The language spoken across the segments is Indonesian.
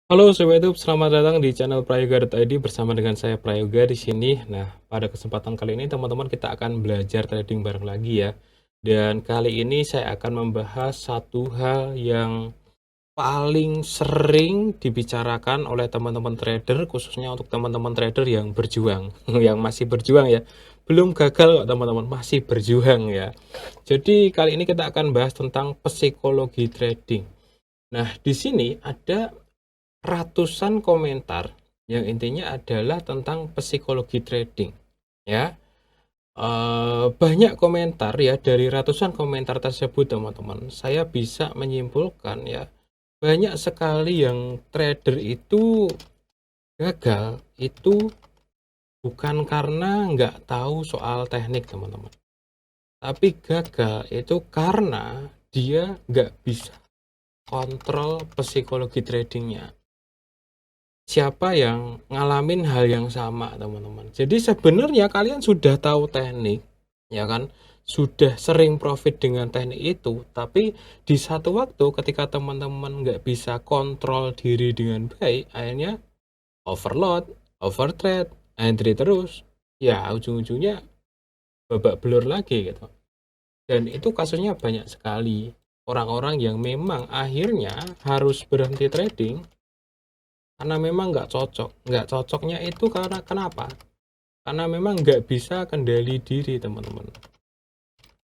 Halo Sobat YouTube, selamat datang di channel Prayoga.id bersama dengan saya Prayoga di sini. Nah, pada kesempatan kali ini teman-teman kita akan belajar trading bareng lagi ya. Dan kali ini saya akan membahas satu hal yang paling sering dibicarakan oleh teman-teman trader, khususnya untuk teman-teman trader yang berjuang, yang masih berjuang ya. Belum gagal kok teman-teman, masih berjuang ya. Jadi kali ini kita akan bahas tentang psikologi trading. Nah, di sini ada ratusan komentar yang intinya adalah tentang psikologi trading ya. Banyak komentar ya, dari ratusan komentar tersebut teman-teman saya bisa menyimpulkan ya, banyak sekali yang trader itu gagal itu bukan karena nggak tahu soal teknik teman-teman, tapi gagal itu karena dia nggak bisa kontrol psikologi tradingnya. Siapa yang ngalamin hal yang sama teman-teman? Jadi sebenarnya kalian sudah tahu teknik, ya kan? Sudah sering profit dengan teknik itu, tapi di satu waktu ketika teman-teman nggak bisa kontrol diri dengan baik, akhirnya overload, overtrade, entry terus, ya ujung-ujungnya babak belur lagi gitu. Dan itu kasusnya banyak sekali. Orang-orang yang memang akhirnya harus berhenti trading karena memang nggak cocok. Nggak cocoknya itu karena kenapa? Karena memang nggak bisa kendali diri teman-teman.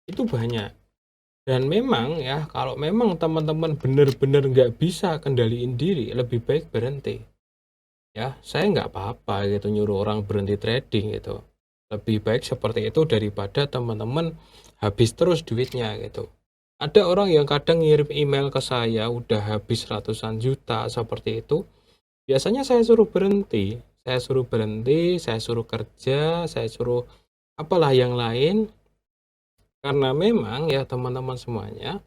Itu banyak. Dan memang ya, kalau memang teman-teman benar-benar nggak bisa kendaliin diri, lebih baik berhenti. Ya, saya nggak apa-apa gitu nyuruh orang berhenti trading gitu. Lebih baik seperti itu daripada teman-teman habis terus duitnya gitu. Ada orang yang kadang ngirim email ke saya udah habis ratusan juta seperti itu. Biasanya saya suruh berhenti. Saya suruh kerja, saya suruh apalah yang lain. Karena memang ya teman-teman semuanya,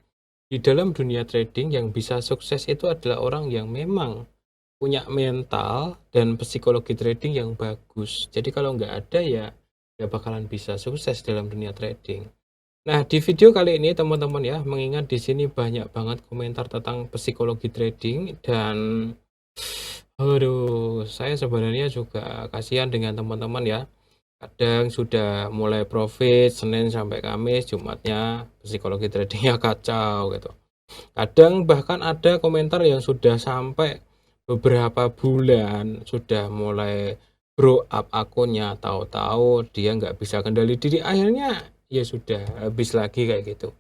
di dalam dunia trading yang bisa sukses itu adalah orang yang memang punya mental dan psikologi trading yang bagus. Jadi kalau nggak ada ya, ya bakalan bisa sukses dalam dunia trading. Nah, di video kali ini teman-teman ya, mengingat di sini banyak banget komentar tentang psikologi trading dan aduh, saya sebenarnya juga kasihan dengan teman-teman ya. Kadang sudah mulai profit Senin sampai Kamis, Jumatnya psikologi tradingnya kacau gitu. Kadang bahkan ada komentar yang sudah sampai beberapa bulan sudah mulai grow up akunnya, tahu-tahu dia nggak bisa kendali diri, akhirnya ya sudah habis lagi kayak gitu.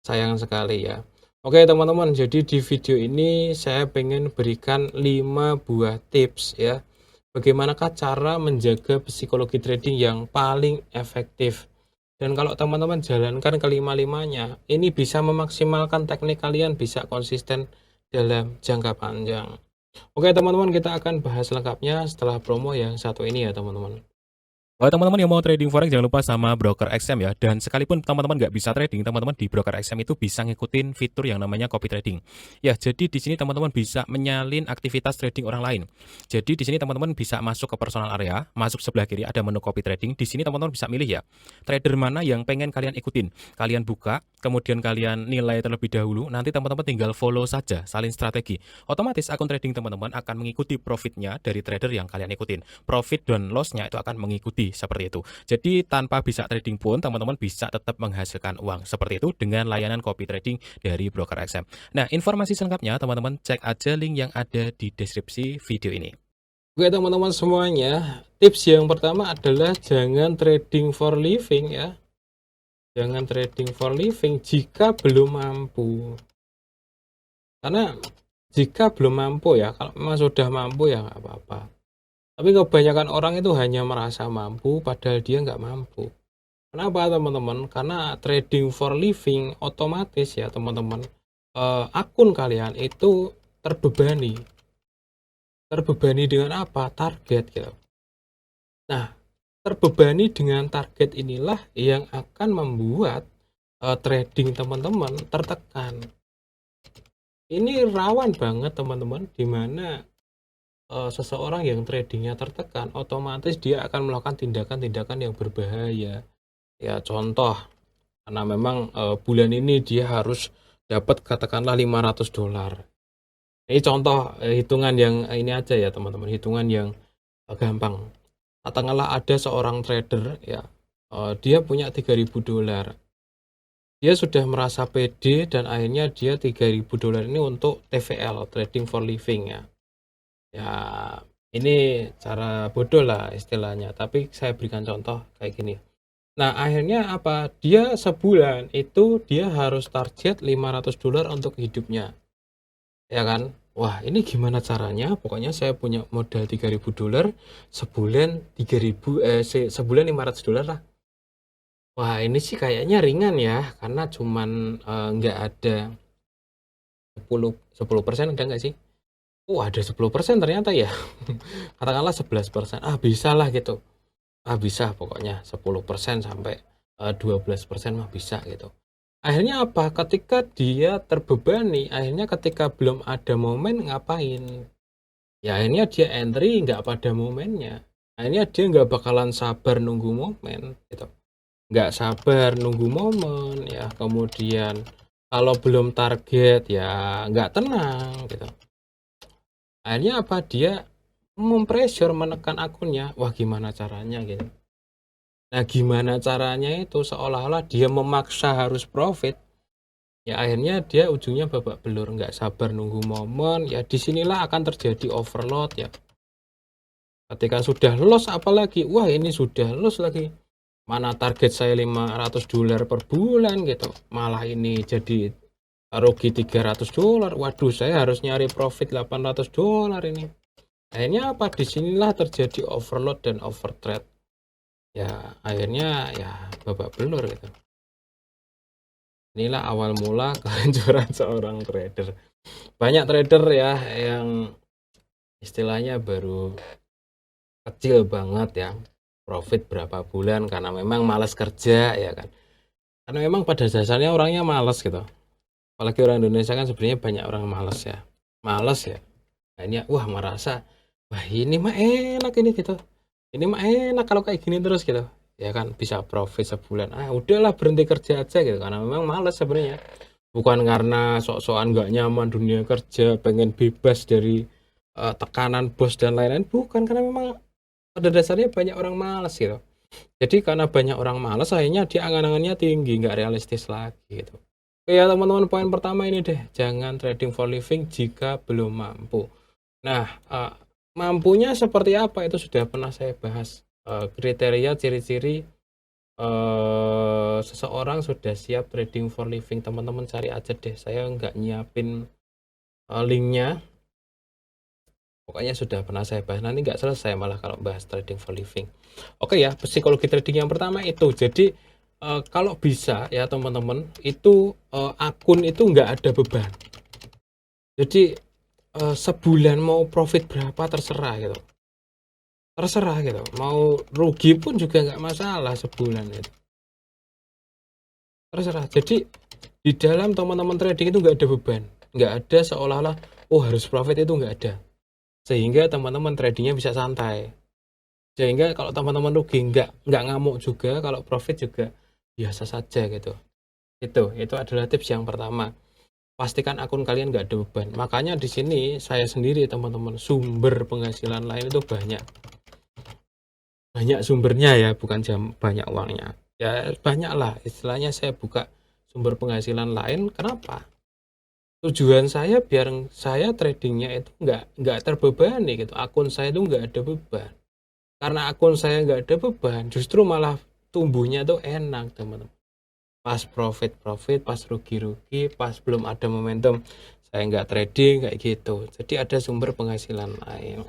Sayang sekali ya. Oke teman-teman, jadi di video ini saya pengen berikan 5 buah tips ya. Bagaimanakah cara menjaga psikologi trading yang paling efektif. Dan kalau teman-teman jalankan kelima-limanya, ini bisa memaksimalkan teknik kalian bisa konsisten dalam jangka panjang. Oke teman-teman, kita akan bahas lengkapnya setelah promo yang satu ini ya teman-teman. Buat teman-teman yang mau trading forex jangan lupa sama broker XM ya. Dan sekalipun teman-teman nggak bisa trading, teman-teman di broker XM itu bisa ngikutin fitur yang namanya copy trading. Ya, jadi di sini teman-teman bisa menyalin aktivitas trading orang lain. Jadi di sini teman-teman bisa masuk ke personal area, masuk sebelah kiri ada menu copy trading. Di sini teman-teman bisa milih ya, trader mana yang pengen kalian ikutin. Kalian buka, kemudian kalian nilai terlebih dahulu, nanti teman-teman tinggal follow saja, salin strategi. Otomatis akun trading teman-teman akan mengikuti profitnya dari trader yang kalian ikutin. Profit dan lossnya itu akan mengikuti seperti itu. Jadi tanpa bisa trading pun teman-teman bisa tetap menghasilkan uang seperti itu dengan layanan copy trading dari broker XM. Nah, informasi selengkapnya teman-teman cek aja link yang ada di deskripsi video ini. Oke teman-teman semuanya, tips yang pertama adalah jangan trading for living ya. Jangan trading for living jika belum mampu. Karena jika belum mampu ya, kalau memang sudah mampu ya nggak apa-apa. Tapi kebanyakan orang itu hanya merasa mampu padahal dia nggak mampu. Kenapa teman-teman? Karena trading for living otomatis ya teman-teman, akun kalian itu terbebani. Terbebani dengan apa? Target gitu. Nah, terbebani dengan target inilah yang akan membuat trading teman-teman tertekan. Ini rawan banget teman-teman, di mana seseorang yang tradingnya tertekan, otomatis dia akan melakukan tindakan-tindakan yang berbahaya. Ya contoh, karena memang bulan ini dia harus dapat katakanlah $500. Ini contoh hitungan yang ini aja ya teman-teman, hitungan yang gampang. Katakanlah ada seorang trader ya, dia punya $3.000. Dia sudah merasa pede dan akhirnya dia $3.000 ini untuk TVL, trading for living ya. Ya, ini cara bodoh lah istilahnya, tapi saya berikan contoh kayak gini. Nah, akhirnya apa? Dia sebulan itu dia harus target $500 untuk hidupnya. Ya kan? Wah, ini gimana caranya? Pokoknya saya punya modal $3.000, sebulan 3.000 sebulan $500 lah. Wah, ini sih kayaknya ringan ya, karena cuman nggak ada 10% ada nggak sih? Oh, ada 10% ternyata ya. Katakanlah 11%. Ah, bisa lah gitu. Ah, bisa pokoknya 10% sampai 12% mah bisa gitu. Akhirnya apa? Ketika dia terbebani, akhirnya ketika belum ada momen ngapain? Ya akhirnya dia entry nggak pada momennya. Akhirnya dia nggak bakalan sabar nunggu momen gitu. Nggak sabar nunggu momen ya. Kemudian kalau belum target ya nggak tenang gitu. Akhirnya apa? Dia mempressure menekan akunnya. Wah, gimana caranya gitu. Nah, gimana caranya itu seolah-olah dia memaksa harus profit. Ya akhirnya dia ujungnya babak belur, nggak sabar nunggu momen. Ya disinilah akan terjadi overload ya. Ketika sudah loss apalagi, wah ini sudah loss lagi. Mana target saya $500 per bulan gitu. Malah ini jadi rugi $300. Waduh, saya harus nyari profit $800 ini. Akhirnya apa? Disinilah terjadi overload dan overtrade. Ya akhirnya ya babak belur gitu. Inilah awal mula kehancuran seorang trader. Banyak trader ya yang istilahnya baru kecil banget ya, profit berapa bulan karena memang malas kerja ya kan. Karena memang pada dasarnya orangnya malas gitu. Apalagi orang Indonesia kan sebenarnya banyak orang malas ya. Malas ya. Nah, ini wah merasa wah ini mah enak ini gitu. Ini mah enak kalau kayak gini terus gitu. Ya kan bisa profit sebulan. Ah udahlah berhenti kerja aja gitu karena memang malas sebenarnya. Bukan karena sok-sokan nggak nyaman dunia kerja, pengen bebas dari tekanan bos dan lain-lain. Bukan, karena memang pada dasarnya banyak orang malas gitu. Jadi karena banyak orang malas, akhirnya dia angan-angannya tinggi, nggak realistis lagi gitu. Oke ya teman-teman, poin pertama ini deh, jangan trading for living jika belum mampu. Nah, mampunya seperti apa itu sudah pernah saya bahas. Kriteria, ciri-ciri seseorang sudah siap trading for living. Teman-teman cari aja deh, saya nggak nyiapin linknya. Pokoknya sudah pernah saya bahas, nanti nggak selesai malah kalau bahas trading for living. Oke ya, psikologi trading yang pertama itu. Jadi kalau bisa ya teman-teman, itu akun itu nggak ada beban. Jadi sebulan mau profit berapa terserah gitu. Terserah gitu. Mau rugi pun juga nggak masalah sebulan itu. Terserah. Jadi di dalam teman-teman trading itu nggak ada beban. Nggak ada seolah-olah, oh harus profit, itu nggak ada. Sehingga teman-teman tradingnya bisa santai. Sehingga kalau teman-teman rugi nggak ngamuk juga, kalau profit juga biasa saja gitu. Itu adalah tips yang pertama. Pastikan akun kalian nggak ada beban. Makanya di sini saya sendiri teman-teman, sumber penghasilan lain itu banyak. Banyak sumbernya ya, bukan banyak uangnya. Ya banyak lah, istilahnya saya buka sumber penghasilan lain. Kenapa? Tujuan saya biar saya tradingnya itu nggak terbebani gitu. Akun saya itu nggak ada beban. Karena akun saya nggak ada beban, justru malah tumbuhnya tuh enak teman-teman. Pas profit, pas rugi-rugi, pas belum ada momentum, saya nggak trading kayak gitu. Jadi ada sumber penghasilan lain.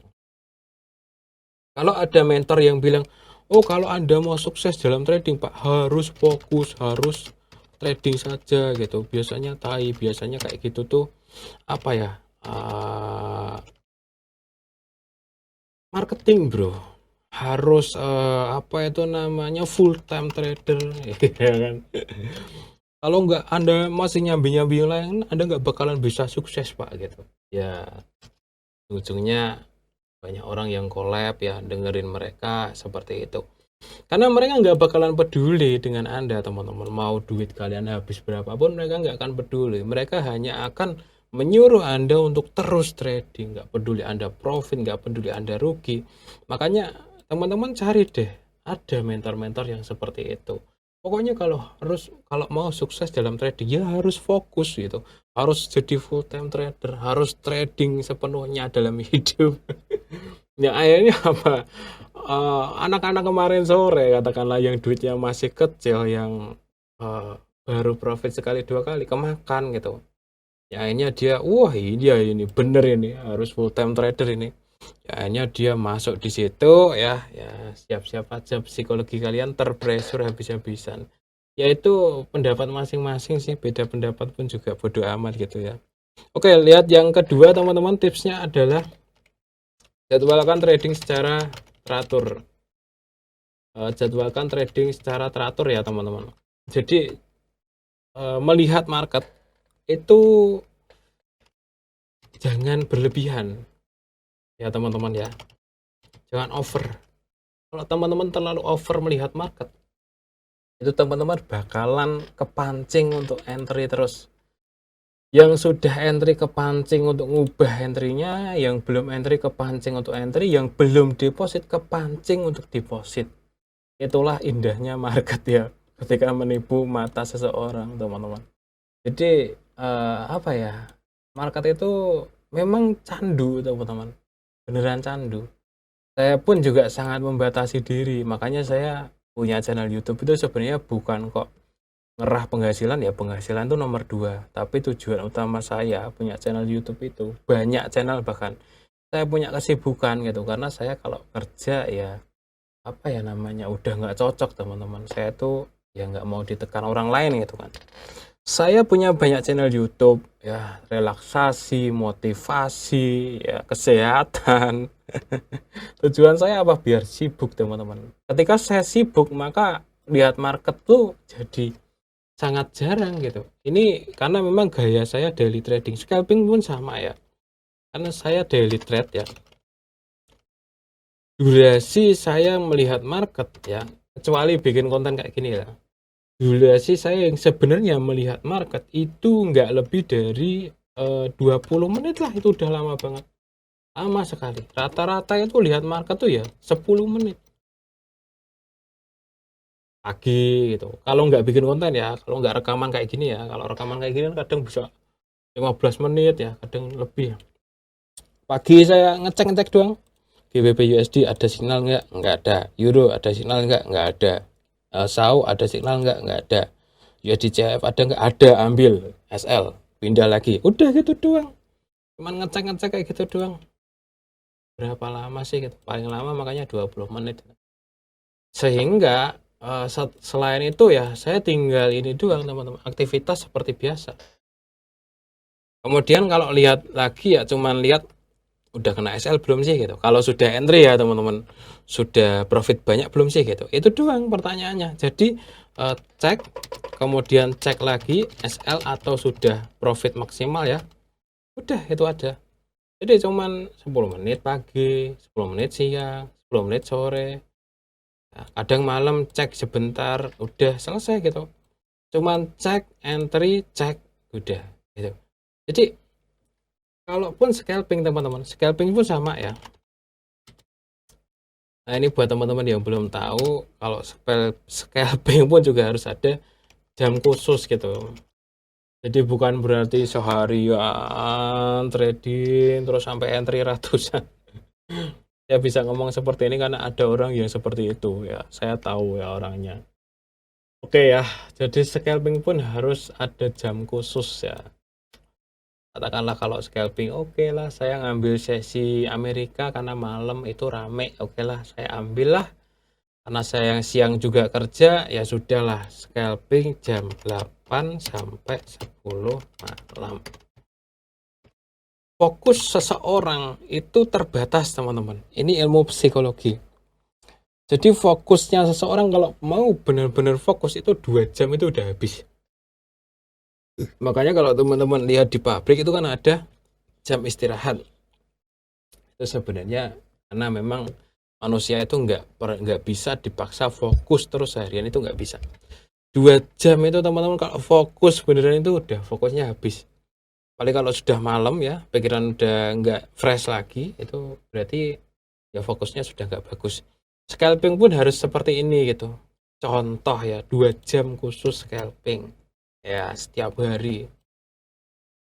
Kalau ada mentor yang bilang, oh kalau Anda mau sukses dalam trading Pak, harus fokus, harus trading saja gitu. Biasanya kayak gitu tuh apa ya? Marketing bro, harus apa itu namanya, full time trader ya kan. Kalau nggak Anda masih nyambi-nyambi yang lain, Anda nggak bakalan bisa sukses Pak gitu ya. Ujungnya banyak orang yang collab ya, dengerin mereka seperti itu, karena mereka nggak bakalan peduli dengan Anda teman-teman. Mau duit kalian habis berapapun, mereka nggak akan peduli. Mereka hanya akan menyuruh Anda untuk terus trading, nggak peduli Anda profit, nggak peduli Anda rugi. Makanya teman-teman cari deh, ada mentor-mentor yang seperti itu. Pokoknya kalau mau sukses dalam trading ya harus fokus gitu, harus jadi full time trader, harus trading sepenuhnya dalam hidup. Ya akhirnya apa? Anak-anak kemarin sore katakanlah yang duitnya masih kecil, yang eh, baru profit sekali dua kali kemakan gitu. Ya akhirnya dia, wah ini bener ini harus full time trader ini. Ya akhirnya dia masuk di situ, ya siap-siap aja psikologi kalian terpressure habis-habisan. Yaitu pendapat masing-masing sih, beda pendapat pun juga bodo amat gitu ya. Oke, lihat yang kedua teman-teman, tipsnya adalah jadwalkan trading secara teratur. Jadwalkan trading secara teratur ya teman-teman. Jadi melihat market itu jangan berlebihan ya teman-teman ya, jangan over. Kalau teman-teman terlalu over melihat market, itu teman-teman bakalan kepancing untuk entry terus. Yang sudah entry kepancing untuk ngubah entry-nya, yang belum entry kepancing untuk entry, yang belum deposit kepancing untuk deposit. Itulah indahnya market ya, ketika menipu mata seseorang teman-teman. Jadi apa ya, market itu memang candu teman-teman, beneran candu. Saya pun juga sangat membatasi diri, makanya saya punya channel YouTube itu sebenarnya bukan kok ngerah penghasilan, ya penghasilan itu nomor dua, tapi tujuan utama saya punya channel YouTube itu, banyak channel bahkan, saya punya kesibukan gitu, karena saya kalau kerja ya apa ya namanya, udah nggak cocok teman-teman. Saya tuh ya nggak mau ditekan orang lain gitu kan. Saya punya banyak channel YouTube ya, relaksasi, motivasi, ya kesehatan. Tujuan saya apa? Biar sibuk teman-teman. Ketika saya sibuk maka lihat market tuh jadi sangat jarang gitu. Ini karena memang gaya saya daily trading, scalping pun sama ya. Karena saya daily trade ya. Durasi saya melihat market ya, kecuali bikin konten kayak gini ya. Durasi saya yang sebenarnya melihat market itu nggak lebih dari 20 menit lah, itu udah lama banget. Lama sekali. Rata-rata itu lihat market tuh ya 10 menit. Pagi gitu. Kalau nggak bikin konten ya, kalau nggak rekaman kayak gini ya, kalau rekaman kayak gini kan kadang bisa 15 menit ya, kadang lebih. Pagi saya ngecek-ngecek doang. GBP USD ada signal nggak ada. Euro ada signal nggak ada. SAU ada signal nggak ada. USD CHF ada nggak ada, ambil SL, pindah lagi, udah gitu doang. Cuman ngecek-ngecek kayak gitu doang. Berapa lama sih gitu? Paling lama makanya 20 menit. Sehingga selain itu ya saya tinggal ini doang teman-teman, aktivitas seperti biasa. Kemudian kalau lihat lagi ya cuman lihat udah kena SL belum sih gitu. Kalau sudah entry ya teman-teman, sudah profit banyak belum sih gitu. Itu doang pertanyaannya. Jadi cek, kemudian cek lagi SL atau sudah profit maksimal ya. Udah itu aja. Jadi cuman 10 menit pagi, 10 menit siang, 10 menit sore. Nah, kadang malam cek sebentar, udah selesai gitu. Cuman cek entry, cek udah gitu. Jadi kalaupun scalping teman-teman, scalping pun sama ya. Nah ini buat teman-teman yang belum tahu, kalau scalping pun juga harus ada jam khusus gitu. Jadi bukan berarti seharian trading terus sampai entry ratusan. Ya bisa ngomong seperti ini karena ada orang yang seperti itu ya. Saya tahu ya orangnya. Oke ya, jadi scalping pun harus ada jam khusus ya. Katakanlah kalau scalping, oke lah saya ngambil sesi Amerika karena malam itu rame, oke lah saya ambil lah. Karena saya yang siang juga kerja, ya sudahlah scalping jam 8 sampai 10 malam. Fokus seseorang itu terbatas teman-teman. Ini ilmu psikologi. Jadi fokusnya seseorang kalau mau benar-benar fokus itu 2 jam itu udah habis. Makanya kalau teman-teman lihat di pabrik itu kan ada jam istirahat. Itu sebenarnya karena memang manusia itu nggak bisa dipaksa fokus terus seharian, itu nggak bisa. 2 jam itu teman-teman kalau fokus beneran itu udah fokusnya habis. Paling kalau sudah malam ya, pikiran udah nggak fresh lagi, itu berarti ya fokusnya sudah nggak bagus. Scalping pun harus seperti ini gitu. Contoh ya, 2 jam khusus scalping. Ya, setiap hari.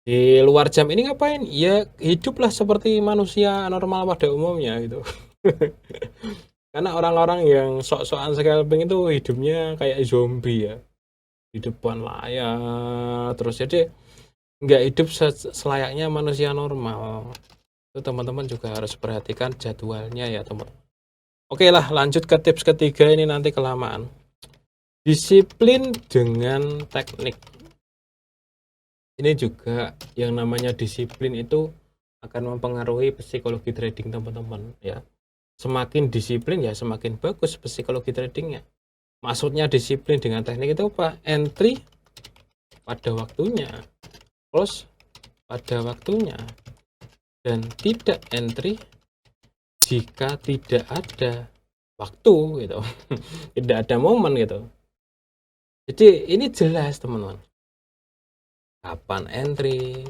Di luar jam ini ngapain? Ya, hiduplah seperti manusia normal pada umumnya gitu. Karena orang-orang yang sok-sokan scalping itu hidupnya kayak zombie ya. Di depan layar terus. Jadi nggak hidup selayaknya manusia normal. Itu teman-teman juga harus perhatikan jadwalnya ya teman. Oke lah, lanjut ke tips ketiga, ini nanti kelamaan. Disiplin dengan teknik. Ini juga yang namanya disiplin itu akan mempengaruhi psikologi trading teman-teman ya. Semakin disiplin ya semakin bagus psikologi tradingnya. Maksudnya disiplin dengan teknik itu apa? Entry pada waktunya, close pada waktunya, dan tidak entry jika tidak ada waktu gitu. Tidak ada momen gitu. Jadi ini jelas teman-teman. Kapan entry,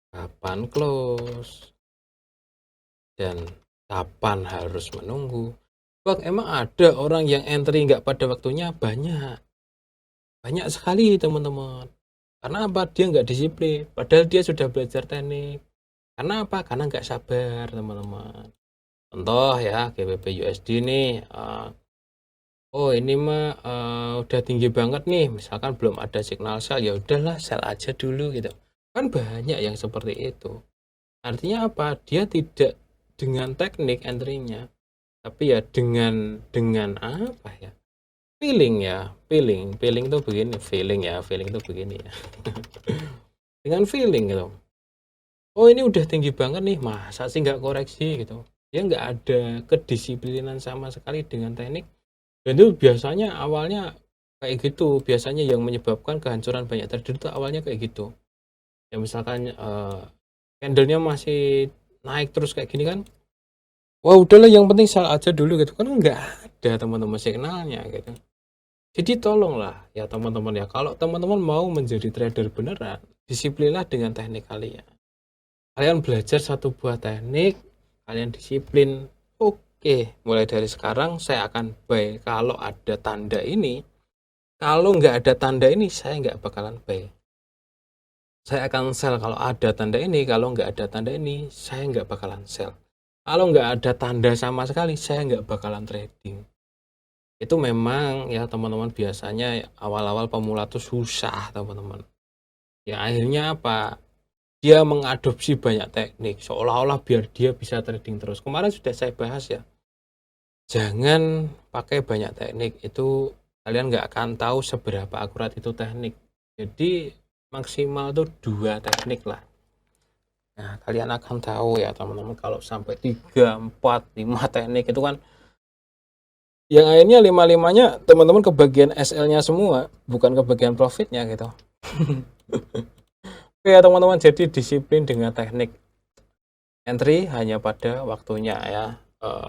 kapan close, dan kapan harus menunggu. Bang, emang ada orang yang entry nggak pada waktunya? Banyak. Banyak sekali teman-teman. Karena apa? Dia nggak disiplin. Padahal dia sudah belajar teknik. Karena apa? Karena nggak sabar teman-teman. Contoh ya, GBP USD nih. Oh ini mah udah tinggi banget nih. Misalkan belum ada signal sell, ya udahlah sell aja dulu gitu. Kan banyak yang seperti itu. Artinya apa? Dia tidak dengan teknik entry-nya, tapi ya dengan apa ya? Feeling tuh begini, feeling tuh begini ya. Dengan feeling gitu. Oh ini udah tinggi banget nih, masa sih nggak koreksi gitu. Dia nggak ada kedisiplinan sama sekali dengan teknik. Dan itu biasanya awalnya kayak gitu. Biasanya yang menyebabkan kehancuran banyak trader itu awalnya kayak gitu. Ya misalkan candlenya masih naik terus kayak gini kan. Wah udahlah yang penting sell aja dulu gitu kan, nggak ada teman-teman signalnya gitu. Jadi tolonglah ya teman-teman ya, kalau teman-teman mau menjadi trader beneran, disiplinlah dengan teknik kalian. Kalian belajar satu buah teknik, kalian disiplin. Oke, mulai dari sekarang saya akan buy kalau ada tanda ini. Kalau nggak ada tanda ini, saya nggak bakalan buy. Saya akan sell kalau ada tanda ini. Kalau nggak ada tanda ini, saya nggak bakalan sell. Kalau nggak ada tanda sama sekali, saya nggak bakalan trading. Itu memang ya teman-teman, biasanya awal-awal pemula tuh susah teman-teman. Ya akhirnya apa? Dia mengadopsi banyak teknik seolah-olah biar dia bisa trading terus. Kemarin sudah saya bahas ya. Jangan pakai banyak teknik, itu kalian nggak akan tahu seberapa akurat itu teknik. Jadi maksimal tuh 2 teknik lah. Nah, kalian akan tahu ya teman-teman, kalau sampai 3, 4, 5 teknik itu kan yang akhirnya 5-5-nya teman-teman kebagian SL-nya semua, bukan kebagian profitnya gitu. Oke ya teman-teman, jadi disiplin dengan teknik. Entry hanya pada waktunya ya.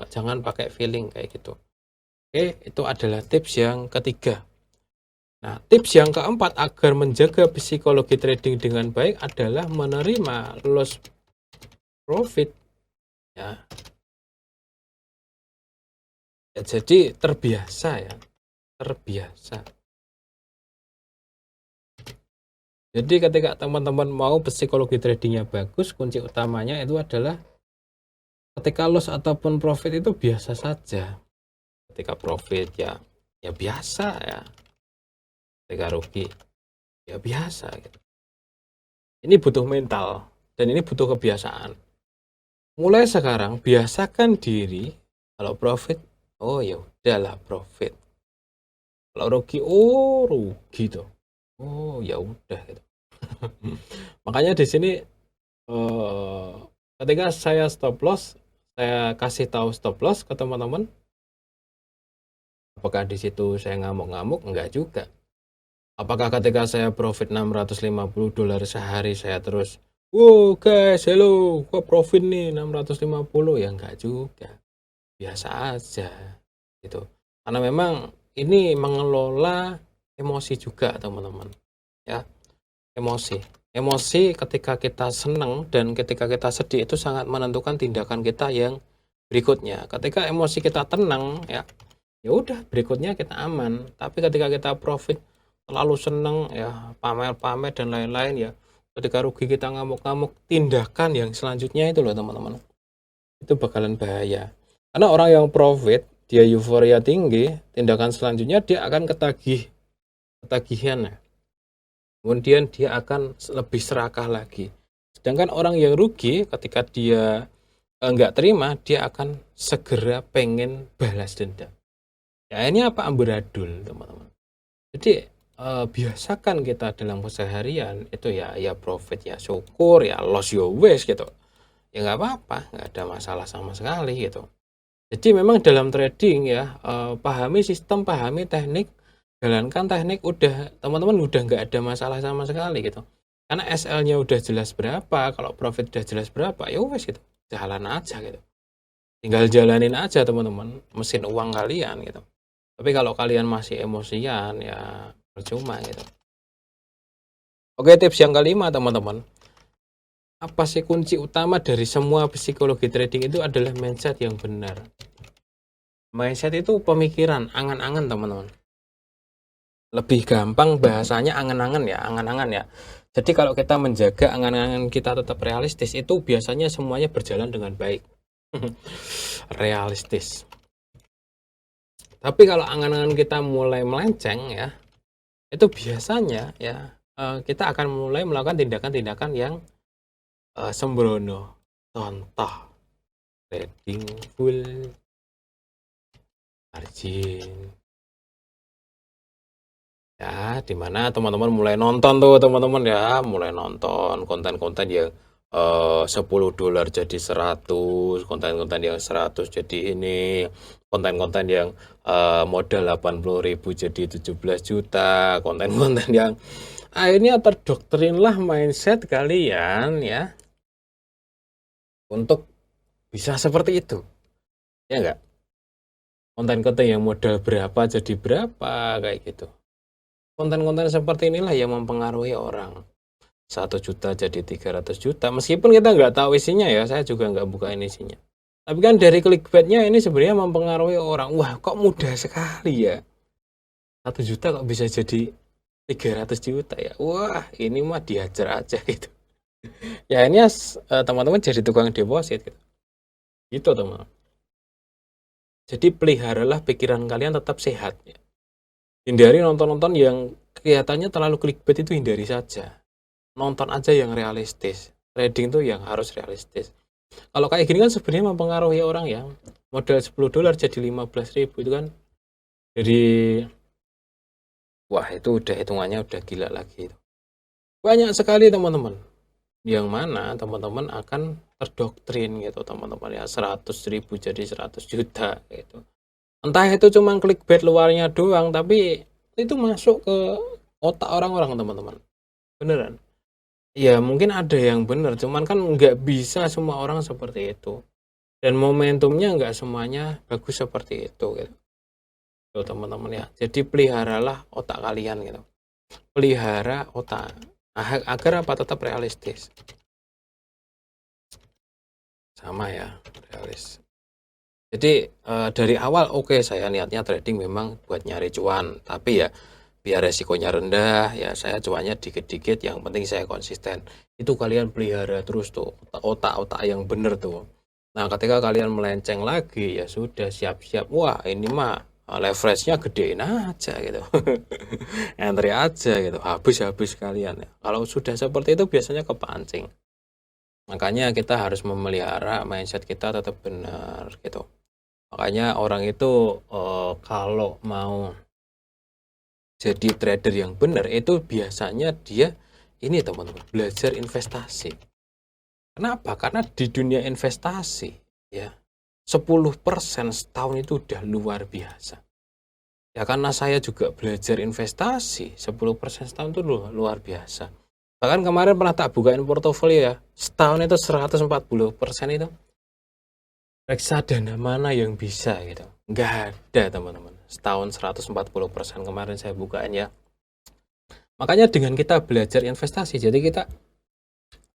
Jangan pakai feeling kayak gitu. Oke, itu adalah tips yang ketiga. Nah, tips yang keempat agar menjaga psikologi trading dengan baik adalah menerima loss profit ya. Ya, jadi terbiasa ya, terbiasa. Jadi ketika teman-teman mau psikologi tradingnya bagus, kunci utamanya itu adalah ketika loss ataupun profit itu biasa saja. Ketika profit ya biasa ya. Ketika rugi ya biasa gitu. Ini butuh mental dan ini butuh kebiasaan. Mulai sekarang biasakan diri kalau profit, oh ya udahlah profit. Kalau rugi, oh rugi tuh. Oh ya udah gitu. Makanya di sini ketika saya stop loss, saya kasih tahu stop loss ke teman-teman. Apakah di situ saya ngamuk-ngamuk? Enggak juga. Apakah ketika saya profit $650 sehari saya terus, wow guys, hello, kok profit nih 650? Ya enggak juga. Biasa aja gitu. Karena memang ini mengelola emosi juga teman-teman. Ya, emosi. Emosi ketika kita senang dan ketika kita sedih itu sangat menentukan tindakan kita yang berikutnya. Ketika emosi kita tenang, ya udah berikutnya kita aman. Tapi ketika kita profit, terlalu senang, ya pamer-pamer dan lain-lain, ya ketika rugi kita ngamuk-ngamuk, tindakan yang selanjutnya itu loh teman-teman, itu bakalan bahaya. Karena orang yang profit, dia euforia tinggi, tindakan selanjutnya dia akan ketagihan ya. Kemudian dia akan lebih serakah lagi. Sedangkan orang yang rugi ketika dia nggak terima, dia akan segera pengen balas dendam. Ya ini apa, amburadul teman-teman. Jadi biasakan kita dalam keseharian itu ya profit ya syukur, ya loss ya wes gitu. Ya nggak apa-apa, nggak ada masalah sama sekali gitu. Jadi memang dalam trading ya pahami sistem, pahami teknik, jalankan teknik, udah teman-teman udah nggak ada masalah sama sekali gitu. Karena SL-nya udah jelas berapa, kalau profit udah jelas berapa, ya wes gitu, jalan aja gitu. Tinggal jalanin aja teman-teman, mesin uang kalian gitu. Tapi kalau kalian masih emosian ya percuma gitu. Oke, tips yang kelima teman-teman. Apa sih kunci utama dari semua psikologi trading itu adalah mindset yang benar. Mindset itu pemikiran, angan-angan teman-teman. Lebih gampang bahasanya angan-angan ya. Jadi kalau kita menjaga angan-angan kita tetap realistis, itu biasanya semuanya berjalan dengan baik. Realistis. Tapi kalau angan-angan kita mulai melenceng ya, itu biasanya ya kita akan mulai melakukan tindakan-tindakan yang sembrono. Contoh, trading full margin. Ya, dimana teman-teman mulai nonton tuh teman-teman ya, mulai nonton konten-konten yang $10 jadi 100, konten-konten yang 100 jadi ini, konten-konten yang modal 80.000 jadi 17 juta, konten-konten yang akhirnya terdoktrinlah mindset kalian ya untuk bisa seperti itu. Ya enggak? Konten-konten yang modal berapa jadi berapa kayak gitu. Konten-konten seperti inilah yang mempengaruhi orang. 1 juta jadi 300 juta. Meskipun kita nggak tahu isinya ya, saya juga nggak bukain isinya. Tapi kan dari clickbaitnya ini sebenarnya mempengaruhi orang. Wah, kok mudah sekali ya. 1 juta kok bisa jadi 300 juta ya. Wah, ini mah diajar aja gitu. Ya ini teman-teman jadi tukang deposit gitu. Gitu teman. Jadi peliharalah pikiran kalian tetap sehat ya. Hindari nonton-nonton yang kelihatannya terlalu clickbait, itu hindari saja. Nonton aja yang realistis. Trading tuh yang harus realistis. Kalau kayak gini kan sebenarnya mempengaruhi orang yang modal $10 jadi 15.000 itu kan. Jadi wah itu udah hitungannya udah gila lagi. Banyak sekali teman-teman. Yang mana teman-teman akan terdoktrin gitu teman-teman ya, 100.000 jadi 100 juta gitu. Entah itu cuma clickbait luarnya doang, tapi itu masuk ke otak orang-orang teman-teman. Beneran. Ya mungkin ada yang bener, cuman kan nggak bisa semua orang seperti itu. Dan momentumnya nggak semuanya bagus seperti itu gitu. Tuh teman-teman ya. Jadi peliharalah otak kalian gitu. Pelihara otak agar apa, tetap realistis. Sama ya, realis. Jadi dari awal oke, saya niatnya trading memang buat nyari cuan, tapi ya biar resikonya rendah ya saya cuannya dikit-dikit, yang penting saya konsisten. Itu kalian pelihara terus tuh otak-otak yang bener tuh. Nah ketika kalian melenceng lagi ya sudah siap-siap, wah ini mah leverage-nya gedein aja gitu. Entry aja gitu, habis-habis kalian ya. Kalau sudah seperti itu biasanya kepancing. Makanya kita harus memelihara mindset kita tetap benar gitu. Makanya orang itu kalau mau jadi trader yang benar itu biasanya dia ini teman-teman, belajar investasi. Kenapa? Karena di dunia investasi ya 10% setahun itu udah luar biasa. Ya karena saya juga belajar investasi, 10% setahun itu luar biasa. Bahkan kemarin pernah tak bukain portofolio ya, setahun itu 140% itu. Reksadana mana yang bisa gitu? Nggak ada teman-teman. Setahun 140% kemarin saya bukain ya. Makanya dengan kita belajar investasi, jadi kita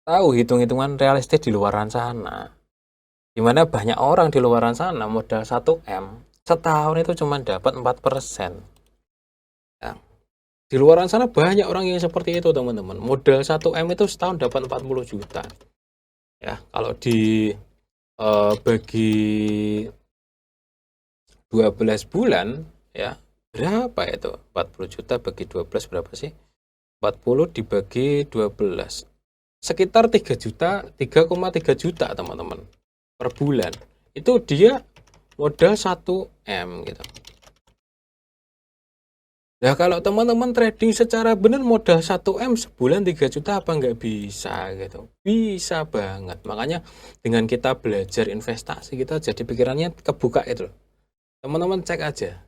tahu hitung-hitungan realistis di luaran sana. Dimana banyak orang di luaran sana modal 1M setahun itu cuma dapat 4%. Ya. Di luaran sana banyak orang yang seperti itu teman-teman. Modal 1M itu setahun dapat 40 juta. Ya, kalau bagi 12 bulan ya berapa itu? 40 juta bagi 12 berapa sih? 40 dibagi 12. Sekitar 3 juta, 3,3 juta teman-teman per bulan. Itu dia modal 1M gitu. Nah, kalau teman-teman trading secara benar modal 1M sebulan 3 juta apa nggak bisa gitu. Bisa banget. Makanya dengan kita belajar investasi kita jadi pikirannya kebuka itu. Teman-teman cek aja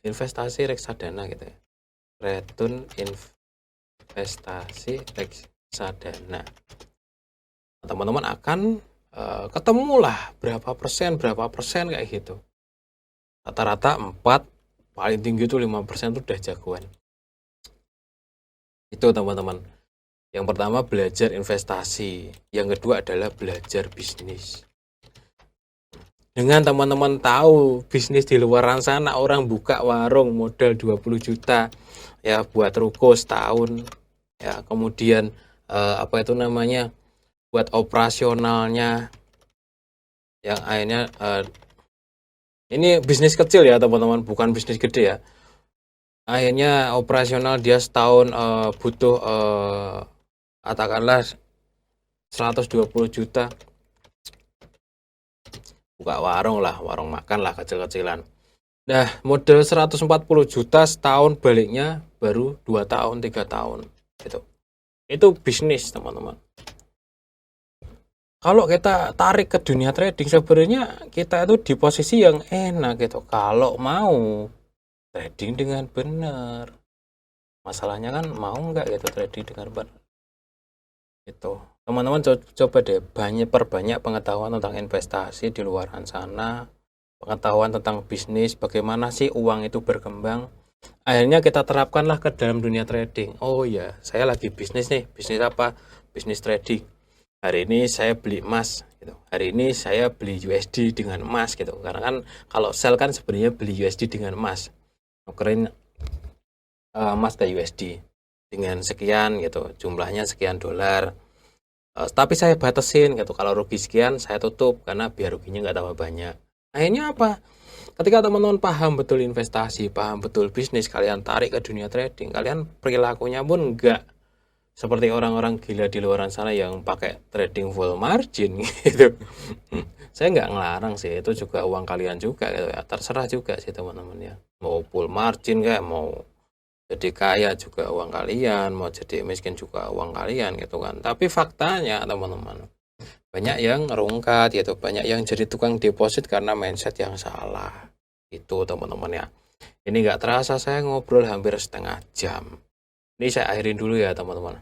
investasi reksadana gitu ya. Return investasi reksadana. Teman-teman akan ketemulah berapa persen kayak gitu. Rata-rata 4, paling tinggi itu 5% itu udah jagoan. Itu teman-teman. Yang pertama belajar investasi, yang kedua adalah belajar bisnis. Dengan teman-teman tahu bisnis di luaran sana, orang buka warung modal 20 juta ya buat ruko setahun ya, kemudian apa itu namanya buat operasionalnya yang akhirnya ini bisnis kecil ya teman-teman, bukan bisnis gede ya. Akhirnya operasional dia setahun butuh katakanlah 120 juta. Buka warung lah, warung makan lah kecil-kecilan. Nah, modal 140 juta setahun baliknya baru 2 tahun, 3 tahun gitu. Itu bisnis teman-teman. Kalau kita tarik ke dunia trading sebenarnya kita itu di posisi yang enak gitu. Kalau mau trading dengan benar. Masalahnya kan mau nggak gitu trading dengan benar. Itu. Teman-teman coba deh perbanyak pengetahuan tentang investasi di luaran sana. Pengetahuan tentang bisnis, bagaimana sih uang itu berkembang. Akhirnya kita terapkanlah ke dalam dunia trading. Oh ya, saya lagi bisnis nih. Bisnis apa? Bisnis trading. Hari ini saya beli emas gitu. Hari ini saya beli USD dengan emas gitu. Karena kan kalau sell kan sebenarnya beli USD dengan emas. Nukerin emas ke USD dengan sekian gitu. Jumlahnya sekian dolar. Tapi saya batasin gitu. Kalau rugi sekian saya tutup karena biar ruginya nggak tambah banyak. Akhirnya apa? Ketika teman-teman paham betul investasi, paham betul bisnis, kalian tarik ke dunia trading, kalian perilakunya pun nggak seperti orang-orang gila di luar sana yang pakai trading full margin gitu. Saya nggak ngelarang sih, itu juga uang kalian juga gitu ya. Terserah juga sih teman-teman ya. Mau full margin kayak mau jadi kaya juga uang kalian, mau jadi miskin juga uang kalian gitu kan. Tapi faktanya teman-teman, banyak yang rungkat gitu, banyak yang jadi tukang deposit karena mindset yang salah. Itu teman-teman ya. Ini nggak terasa saya ngobrol hampir setengah jam. Ini saya akhirin dulu ya teman-teman.